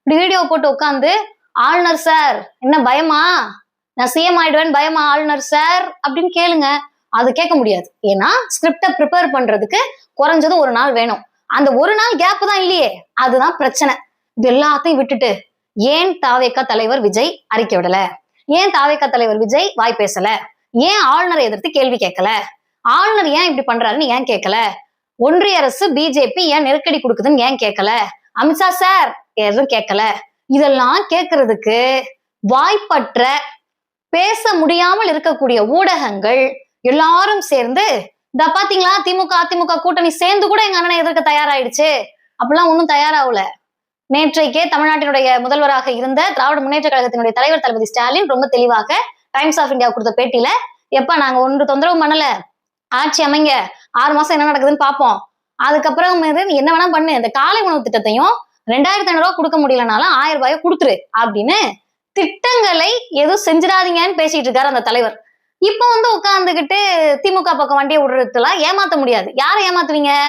இப்படி வீடியோ போட்டு உட்காந்து ஆளுநர் சார் என்ன பயமா, நான் சிஎம் ஆயிடுவேன் பயமா ஆளுநர் சார் அப்படின்னு கேளுங்க. அது கேட்க முடியாது. ஏன்னா ஸ்கிரிப்டை ப்ரிப்பேர் பண்றதுக்கு குறைஞ்சது ஒரு நாள் வேணும். அந்த ஒரு நாள் கேப் தான் இல்லையே, அதுதான் பிரச்சனை. இது எல்லாத்தையும் விட்டுட்டு ஏன் தாவேகா தலைவர் விஜய் அறிக்கை விடல, ஏன் தாவேகா தலைவர் விஜய் வாய் பேசல, ஏன் ஆளுநரை எதிர்த்து கேள்வி கேட்கல, ஆளுநர் ஏன் இப்படி பண்றாருன்னு ஏன் கேட்கல, ஒன்றிய அரசு பிஜேபி ஏன் நெருக்கடி கொடுக்குதுன்னு ஏன் கேட்கல, அமித்ஷா சார் எதுவும் கேட்கல. இதெல்லாம் கேட்கறதுக்கு வாய்ப்பற்ற பேச முடியாமல் இருக்கக்கூடிய ஊடகங்கள் எல்லாரும் சேர்ந்து இந்த பாத்தீங்களா திமுக அதிமுக கூட்டணி சேர்ந்து கூட எங்க அண்ணனை எதிர்க்க தயாராயிடுச்சு, அப்படிலாம் ஒன்னும் தயாராகல. நேற்றைக்கே தமிழ்நாட்டினுடைய முதல்வராக இருந்த திராவிட முன்னேற்ற கழகத்தினுடைய தலைவர் தளபதி ஸ்டாலின் ரொம்ப தெளிவாக டைம்ஸ் ஆஃப் இந்தியா கொடுத்த பேட்டியில, எப்ப நாங்க ஒன்று தொந்தரவு பண்ணல, ஆட்சி அமைங்க 6 மாசம் என்ன நடக்குதுன்னு பாப்போம், அதுக்கப்புறம் என்ன வேணா பண்ணு, இந்த காலை உணவு திட்டத்தையும் 2500 ரூபாய் கொடுக்க முடியலனாலும் 1000 ரூபாயை கொடுத்துரு அப்படின்னு திட்டங்களை எதுவும் செஞ்சிடாதீங்கன்னு பேசிட்டு இருக்காரு அந்த தலைவர். இப்ப உட்கார்ந்துகிட்டு திமுக பக்கம் வண்டியை விடுறதுலாம் ஏமாத்த முடியாது. யாரை ஏமாத்துவீங்க?